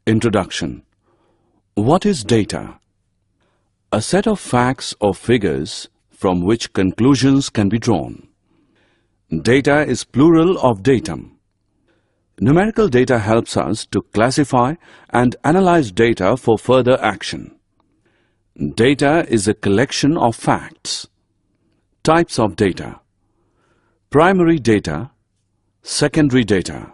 Introduction. What is data? A set of facts or figures from which conclusions can be drawn. Data is plural of datum. Numerical data helps us to classify and analyze data for further action. Data is a collection of facts. Types of data. Primary data, secondary data.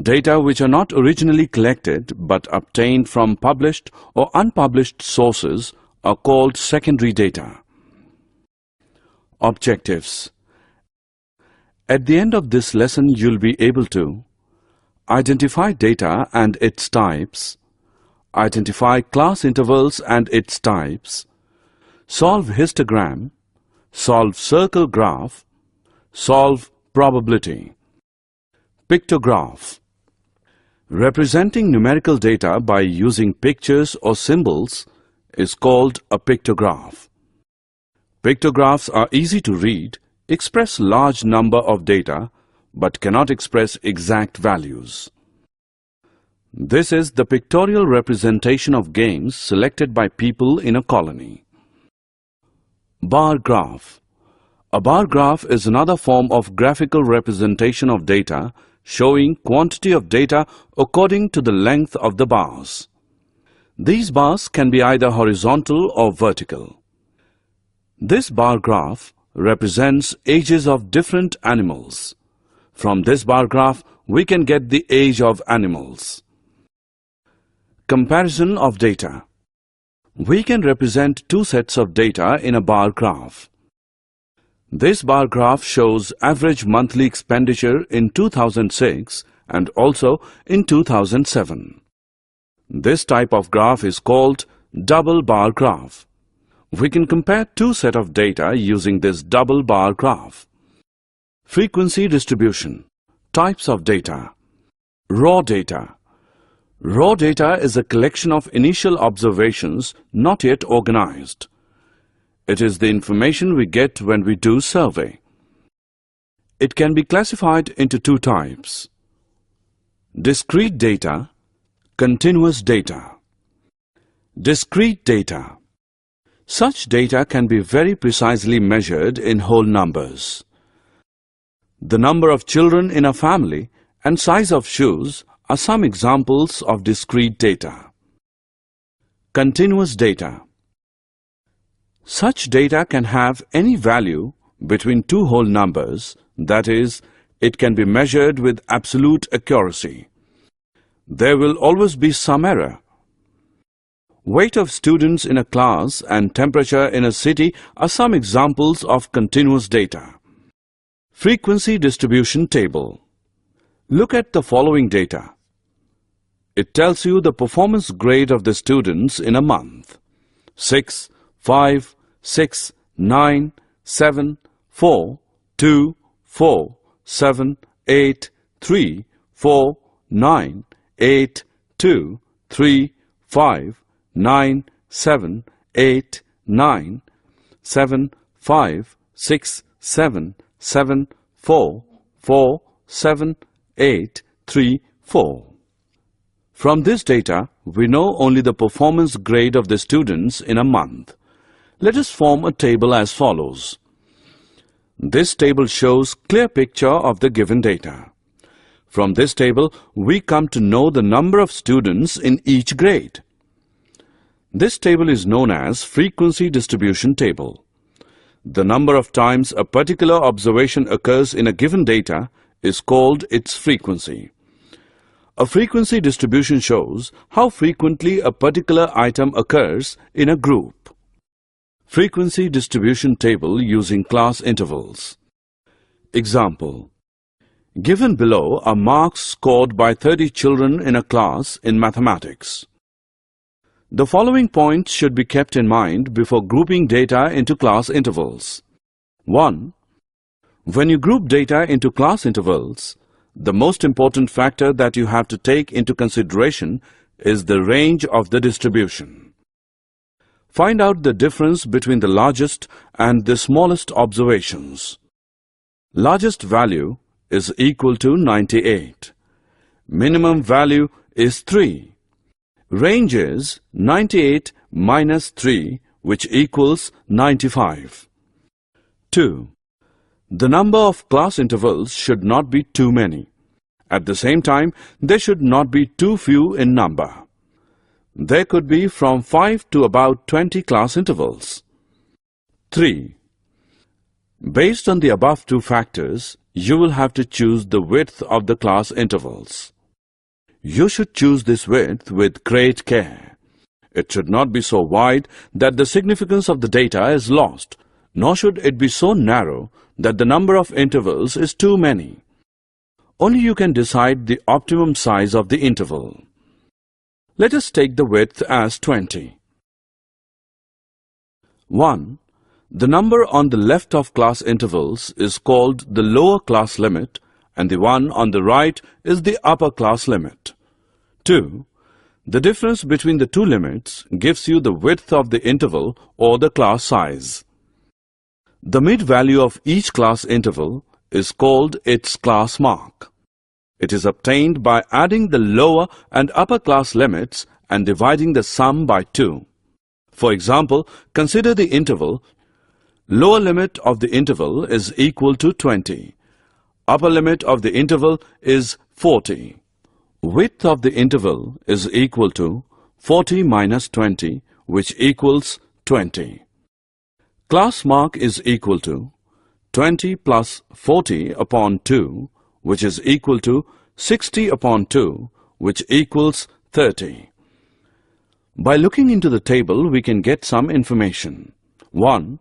Data which are not originally collected but obtained from published or unpublished sources are called secondary data. Objectives. At the end of this lesson, you'll be able to identify data and its types, identify class intervals and its types, solve histogram, solve circle graph, solve probability. Pictograph. Representing numerical data by using pictures or symbols is called a pictograph. Pictographs are easy to read, express large number of data, but cannot express exact values. This is the pictorial representation of games selected by people in a colony. Bar graph. A bar graph is another form of graphical representation of data showing quantity of data according to the length of the bars. These bars can be either horizontal or vertical. This bar graph represents ages of different animals. From this bar graph, we can get the age of animals. Comparison of data. We can represent two sets of data in a bar graph. This bar graph shows average monthly expenditure in 2006 and also in 2007. This type of graph is called double bar graph. We can compare two sets of data using this double bar graph. Frequency distribution. Types of data. Raw data. Raw data is a collection of initial observations not yet organized. It is the information we get when we do survey. It can be classified into two types: discrete data, continuous data. Discrete data. Such data can be very precisely measured in whole numbers. The number of children in a family and size of shoes are some examples of discrete data. Continuous data. Such data can have any value between two whole numbers, that is, it can be measured with absolute accuracy. There will always be some error. Weight of students in a class and temperature in a city are some examples of continuous data. Frequency distribution table. Look at the following data. It tells you the performance grade of the students in a month: 6, 5, 6, 9, 7, 4, 2, 4, 7, 8, 3, 4, 9, 8, 2, 3, 5, 9, 7, 8, 9, 7, 5, 6, 7, 7, 4, 4, 7, 8, 3, 4. From this data, we know only the performance grade of the students in a month. Let us form a table as follows. This table shows clear picture of the given data. From this table, we come to know the number of students in each grade. This table is known as frequency distribution table. The number of times a particular observation occurs in a given data is called its frequency. A frequency distribution shows how frequently a particular item occurs in a group. Frequency distribution table using class intervals. Example. Given below are marks scored by 30 children in a class in mathematics. The following points should be kept in mind before grouping data into class intervals. 1. When you group data into class intervals, the most important factor that you have to take into consideration is the range of the distribution. Find out the difference between the largest and the smallest observations. Largest value is equal to 98. Minimum value is 3. Range is 98 minus 3, which equals 95. 2. The number of class intervals should not be too many. At the same time, they should not be too few in number. There could be from 5 to about 20 class intervals. 3. Based on the above two factors, you will have to choose the width of the class intervals. You should choose this width with great care. It should not be so wide that the significance of the data is lost, nor should it be so narrow that the number of intervals is too many. Only you can decide the optimum size of the interval. Let us take the width as 20. 1. The number on the left of class intervals is called the lower class limit, and the one on the right is the upper class limit. 2. The difference between the two limits gives you the width of the interval or the class size. The mid-value of each class interval is called its class mark. It is obtained by adding the lower and upper class limits and dividing the sum by 2. For example, consider the interval. Lower limit of the interval is equal to 20. Upper limit of the interval is 40. Width of the interval is equal to 40 minus 20, which equals 20. Class mark is equal to 20 plus 40 upon 2, which is equal to 60 upon 2, which equals 30. By looking into the table, we can get some information. 1.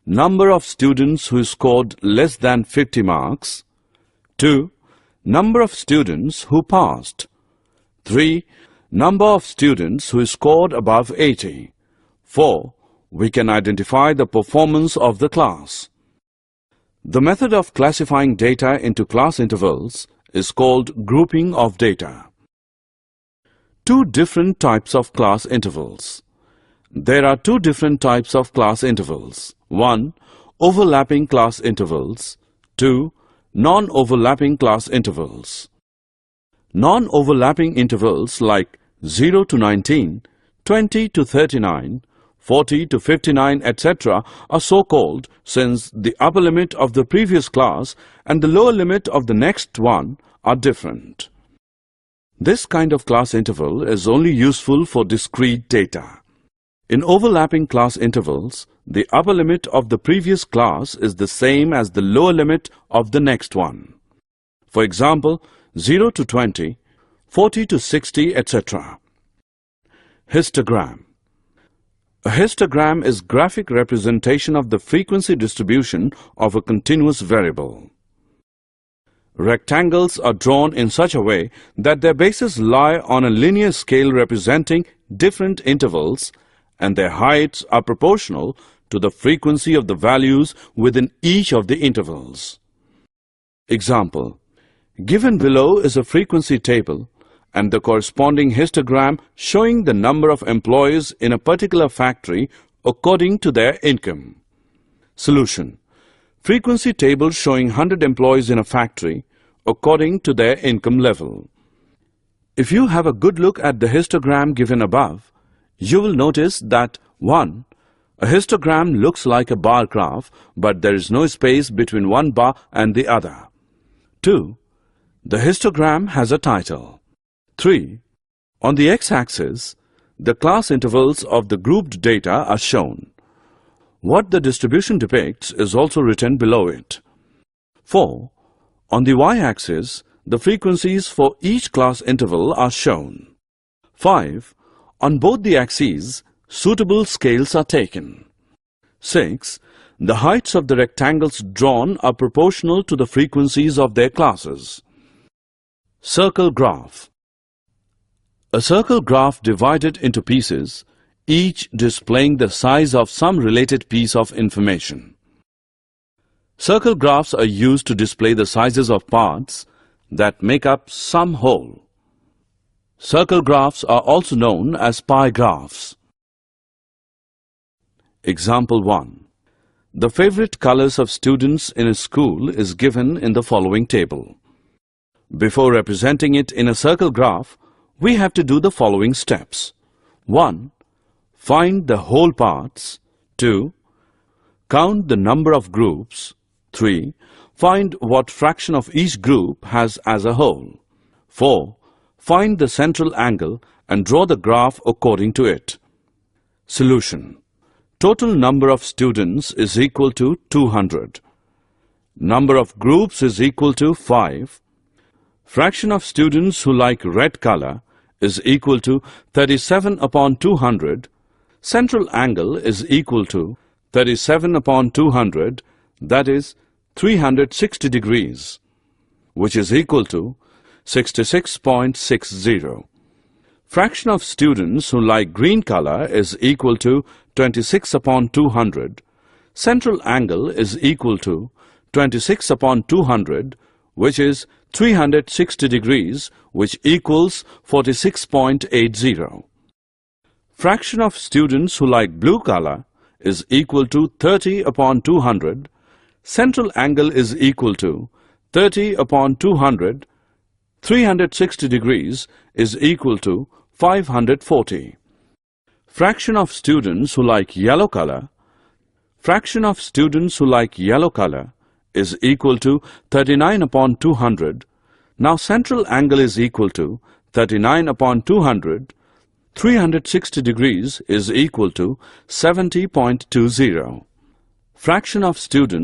Number of students who scored less than 50 marks. 2. Number of students who passed. 3. Number of students who scored above 80. 4. We can identify the performance of the class. The method of classifying data into class intervals is called grouping of data. Two different types of class intervals. There are two different types of class intervals. 1. Overlapping class intervals. 2. Non-overlapping class intervals. Non-overlapping intervals like 0 to 19, 20 to 39, 40 to 59, etc. are so called since the upper limit of the previous class and the lower limit of the next one are different. This kind of class interval is only useful for discrete data. In overlapping class intervals, the upper limit of the previous class is the same as the lower limit of the next one. For example, 0 to 20, 40 to 60, etc. Histogram. A histogram is graphic representation of the frequency distribution of a continuous variable. Rectangles are drawn in such a way that their bases lie on a linear scale representing different intervals, and their heights are proportional to the frequency of the values within each of the intervals. Example: given below is a frequency table and the corresponding histogram showing the number of employees in a particular factory according to their income. Solution: frequency table showing 100 employees in a factory according to their income level. If you have a good look at the histogram given above, you will notice that 1. A histogram looks like a bar graph, but there is no space between one bar and the other. 2. The histogram has a title. 3. On the x-axis, the class intervals of the grouped data are shown. What the distribution depicts is also written below it. 4. On the y-axis, the frequencies for each class interval are shown. 5. On both the axes, suitable scales are taken. 6. The heights of the rectangles drawn are proportional to the frequencies of their classes. Circle graph. A circle graph divided into pieces, each displaying the size of some related piece of information. Circle graphs are used to display the sizes of parts that make up some whole. Circle graphs are also known as pie graphs. Example 1. The favorite colors of students in a school is given in the following table. Before representing it in a circle graph, We have to do the following steps. 1. Find the whole parts. 2. Count the number of groups. 3. Find what fraction of each group has as a whole. 4. Find the central angle and draw the graph according to it. Solution. Total number of students is equal to 200. Number of groups is equal to 5. Fraction of students who like red color is equal to 37 upon 200. Central angle is equal to 37 upon 200, that is 360 degrees, which is equal to 66.60. Fraction of students who like green color is equal to 26 upon 200. Central angle is equal to 26 upon 200, which is 360 degrees, which equals 46.80. Fraction of students who like blue color is equal to 30 upon 200. Central angle is equal to 30 upon 200. 360 degrees is equal to 540. Fraction of students who like yellow color. Fraction of students who like yellow color is equal to 39 upon 200. Now central angle is equal to 39 upon 200. 360 degrees is equal to 70.20. Fraction of students